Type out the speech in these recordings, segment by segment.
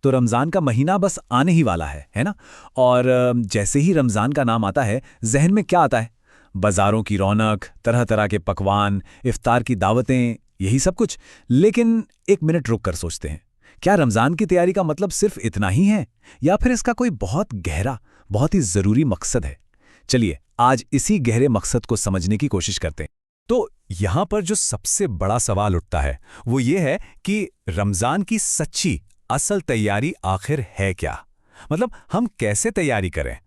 तो रमज़ान का महीना बस आने ही वाला है ना? और जैसे ही रमज़ान का नाम आता है, जहन में क्या आता है? बाज़ारों की रौनक, तरह-तरह के पकवान, इफ्तार की दावतें, यही सब कुछ। लेकिन एक मिनट रुक कर सोचते हैं, क्या रमज़ान की तैयारी का मतलब सिर्फ इतना ही है, या फिर इसका कोई बहुत गहरा, बहुत ही ज़रूरी मकसद है? चलिए, आज इसी गहरे मकसद को समझने की कोशिश करते हैं। तो यहाँ पर जो सबसे बड़ा सवाल उठता है, वो ये है कि रमज़ान की सच्ची, असल तैयारी आखिर है क्या? मतलब हम कैसे तैयारी करें?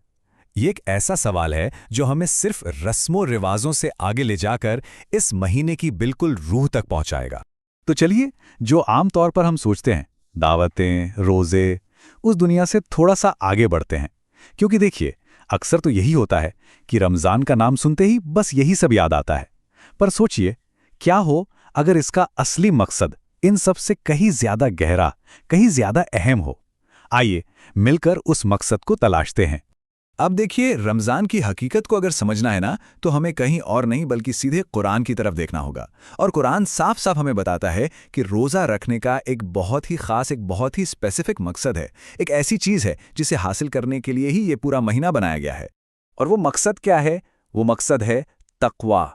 ये एक ऐसा सवाल है जो हमें सिर्फ रस्मों रिवाजों से आगे ले जाकर इस महीने की बिल्कुल रूह तक पहुंचाएगा। तो चलिए, जो आमतौर पर हम सोचते हैं, दावतें, रोजे, उस दुनिया से थोड़ा सा आगे बढ़ते हैं। क्योंकि देखिए, अक्सर तो यही होता है कि रमज़ान का नाम सुनते ही बस यही सब याद आता है। पर सोचिए, क्या हो अगर इसका असली मकसद इन सब से कहीं ज्यादा गहरा, कहीं ज्यादा अहम हो? आइए मिलकर उस मकसद को तलाशते हैं। अब देखिए, रमज़ान की हकीकत को अगर समझना है ना, तो हमें कहीं और नहीं बल्कि सीधे कुरान की तरफ देखना होगा। और कुरान साफ साफ हमें बताता है कि रोज़ा रखने का एक बहुत ही ख़ास, एक बहुत ही स्पेसिफिक मकसद है। एक ऐसी चीज़ है जिसे हासिल करने के लिए ही ये पूरा महीना बनाया गया है। और वो मकसद क्या है? वो मकसद है तक़वा।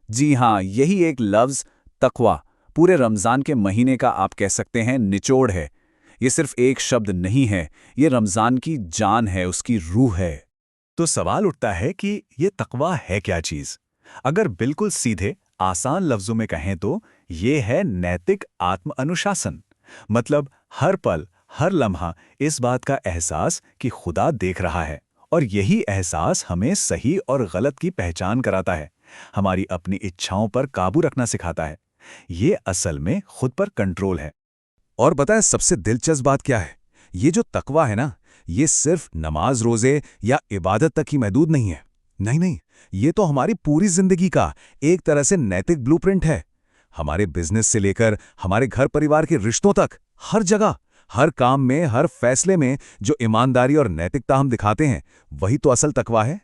जी हाँ, यही एक लफ्ज़ तक़वा पूरे रमज़ान के महीने का आप कह सकते हैं निचोड़ है। ये सिर्फ एक शब्द नहीं है, ये रमज़ान की जान है, उसकी रूह है। तो सवाल उठता है कि ये तक़वा है क्या चीज़? अगर बिल्कुल सीधे, आसान लफ्ज़ों में कहें तो ये है नैतिक आत्म अनुशासन। मतलब हर पल, हर लम्हा इस बात का एहसास कि खुदा देख रहा है, और यही एहसास हमें सही और गलत की पहचान कराता है, हमारी अपनी इच्छाओं पर काबू रखना सिखाता है। ये असल में खुद पर कंट्रोल है। और बताएं, सबसे दिलचस्प बात क्या है? ये जो तक़वा है ना, ये सिर्फ नमाज, रोजे या इबादत तक ही महदूद नहीं है। नहीं नहीं, ये तो हमारी पूरी जिंदगी का एक तरह से नैतिक ब्लूप्रिंट है। हमारे बिजनेस से लेकर हमारे घर परिवार के रिश्तों तक, हर जगह, हर काम में, हर फैसले में जो ईमानदारी और नैतिकता हम दिखाते हैं, वही तो असल तक़वा है।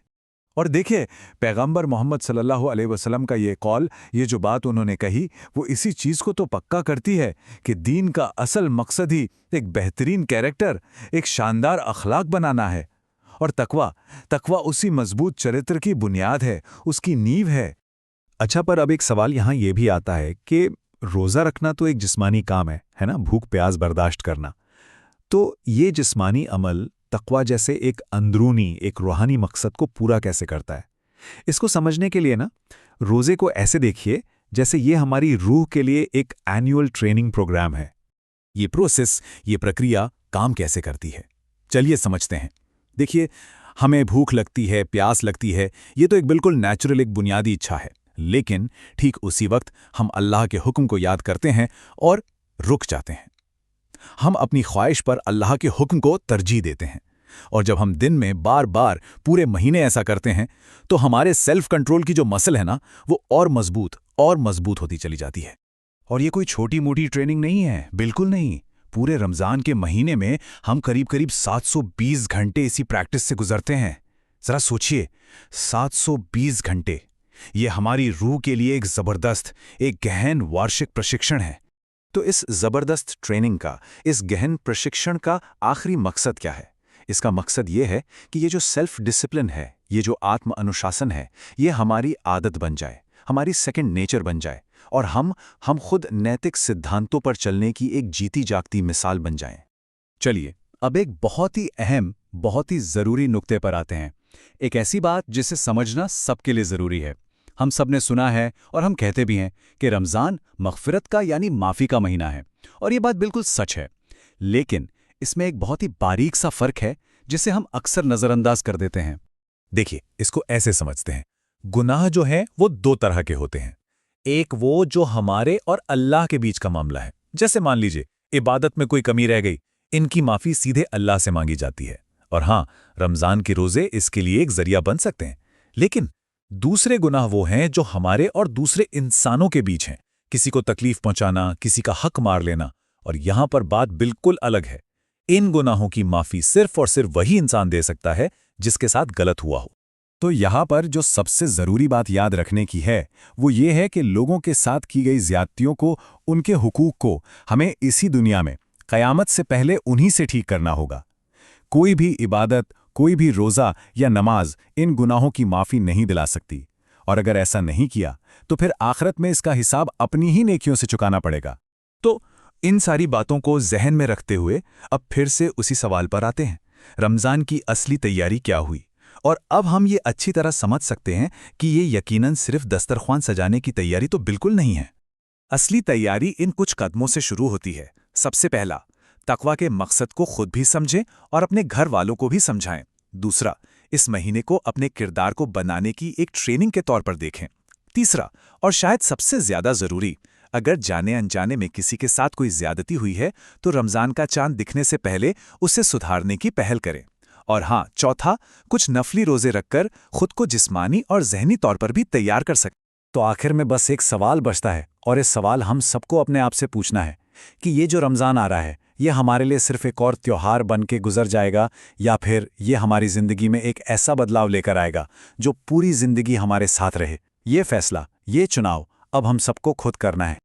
और देखिए, पैगंबर मोहम्मद सल्लल्लाहु अलैहि वसल्लम का ये कौल, ये जो बात उन्होंने कही, वो इसी चीज़ को तो पक्का करती है कि दीन का असल मकसद ही एक बेहतरीन कैरेक्टर, एक शानदार अखलाक बनाना है। और तक़वा, तक़वा उसी मजबूत चरित्र की बुनियाद है, उसकी नींव है। अच्छा, पर अब एक सवाल यहाँ ये भी आता है कि रोज़ा रखना तो एक जिस्मानी काम है ना? भूख प्यास बर्दाश्त करना। तो ये जिस्मानी अमल तक़वा जैसे एक अंदरूनी, एक रूहानी मकसद को पूरा कैसे करता है? इसको समझने के लिए ना, रोज़े को ऐसे देखिए जैसे ये हमारी रूह के लिए एक एनुअल ट्रेनिंग प्रोग्राम है। ये प्रोसेस, ये प्रक्रिया काम कैसे करती है? चलिए समझते हैं। देखिए, हमें भूख लगती है, प्यास लगती है, ये तो एक बिल्कुल नेचुरल, एक बुनियादी इच्छा है। लेकिन ठीक उसी वक्त हम अल्लाह के हुक्म को याद करते हैं और रुक जाते हैं। हम अपनी ख्वाहिश पर अल्लाह के हुक्म को तरजीह देते हैं। और जब हम दिन में बार बार पूरे महीने ऐसा करते हैं, तो हमारे सेल्फ कंट्रोल की जो मसल है ना, वो और मजबूत होती चली जाती है। और ये कोई छोटी मोटी ट्रेनिंग नहीं है, बिल्कुल नहीं। पूरे रमज़ान के महीने में हम करीब करीब 720 घंटे इसी प्रैक्टिस से गुजरते हैं। जरा सोचिए, 720 घंटे। ये हमारी रूह के लिए एक ज़बरदस्त, एक गहन वार्षिक प्रशिक्षण है। तो इस ज़बरदस्त ट्रेनिंग का, इस गहन प्रशिक्षण का आखिरी मकसद क्या है? इसका मकसद ये है कि ये जो सेल्फ डिसिप्लिन है, ये जो आत्म अनुशासन है, ये हमारी आदत बन जाए, हमारी सेकंड नेचर बन जाए, और हम खुद नैतिक सिद्धांतों पर चलने की एक जीती जागती मिसाल बन जाएं। चलिए, अब एक बहुत ही अहम, बहुत ही ज़रूरी नुक्ते पर आते हैं। एक ऐसी बात जिसे समझना सबके लिए ज़रूरी है। हम सब ने सुना है और हम कहते भी हैं कि रमज़ान मग़फ़िरत का यानी माफ़ी का महीना है, और ये बात बिल्कुल सच है। लेकिन इसमें एक बहुत ही बारीक सा फ़र्क है जिसे हम अक्सर नज़रअंदाज कर देते हैं। देखिए, इसको ऐसे समझते हैं, गुनाह जो है वो दो तरह के होते हैं। एक वो जो हमारे और अल्लाह के बीच का मामला है, जैसे मान लीजिए इबादत में कोई कमी रह गई, इनकी माफ़ी सीधे अल्लाह से मांगी जाती है। और हाँ, रमज़ान के रोज़े इसके लिए एक ज़रिया बन सकते हैं। लेकिन दूसरे गुनाह वो हैं जो हमारे और दूसरे इंसानों के बीच हैं, किसी को तकलीफ पहुंचाना, किसी का हक मार लेना। और यहां पर बात बिल्कुल अलग है। इन गुनाहों की माफी सिर्फ और सिर्फ वही इंसान दे सकता है जिसके साथ गलत हुआ हो। तो यहां पर जो सबसे जरूरी बात याद रखने की है, वो ये है कि लोगों के साथ की गई ज्यादतियों को, उनके हुकूक को हमें इसी दुनिया में क़यामत से पहले उन्हीं से ठीक करना होगा। कोई भी इबादत, कोई भी रोज़ा या नमाज इन गुनाहों की माफ़ी नहीं दिला सकती, और अगर ऐसा नहीं किया तो फिर आखिरत में इसका हिसाब अपनी ही नेकियों से चुकाना पड़ेगा। तो इन सारी बातों को जहन में रखते हुए अब फिर से उसी सवाल पर आते हैं, रमज़ान की असली तैयारी क्या हुई? और अब हम ये अच्छी तरह समझ सकते हैं कि ये यकीनन सिर्फ दस्तरख्वान सजाने की तैयारी तो बिल्कुल नहीं है। असली तैयारी इन कुछ कदमों से शुरू होती है। सबसे पहला, तकवा के मकसद को खुद भी समझें और अपने घर वालों को भी समझाएं। दूसरा, इस महीने को अपने किरदार को बनाने की एक ट्रेनिंग के तौर पर देखें। तीसरा, और शायद सबसे ज्यादा जरूरी, अगर जाने अनजाने में किसी के साथ कोई ज्यादती हुई है तो रमजान का चांद दिखने से पहले उसे सुधारने की पहल करें। और हाँ, चौथा, कुछ नफली रोजे रखकर खुद को जिस्मानी और जहनी तौर पर भी तैयार कर सकते। तो आखिर में बस एक सवाल बचता है, और इस सवाल हम सबको अपने आप से पूछना है कि ये जो रमज़ान आ रहा है, ये हमारे लिए सिर्फ एक और त्योहार बन के गुजर जाएगा, या फिर ये हमारी ज़िंदगी में एक ऐसा बदलाव लेकर आएगा जो पूरी ज़िंदगी हमारे साथ रहे। ये फैसला, ये चुनाव अब हम सबको खुद करना है।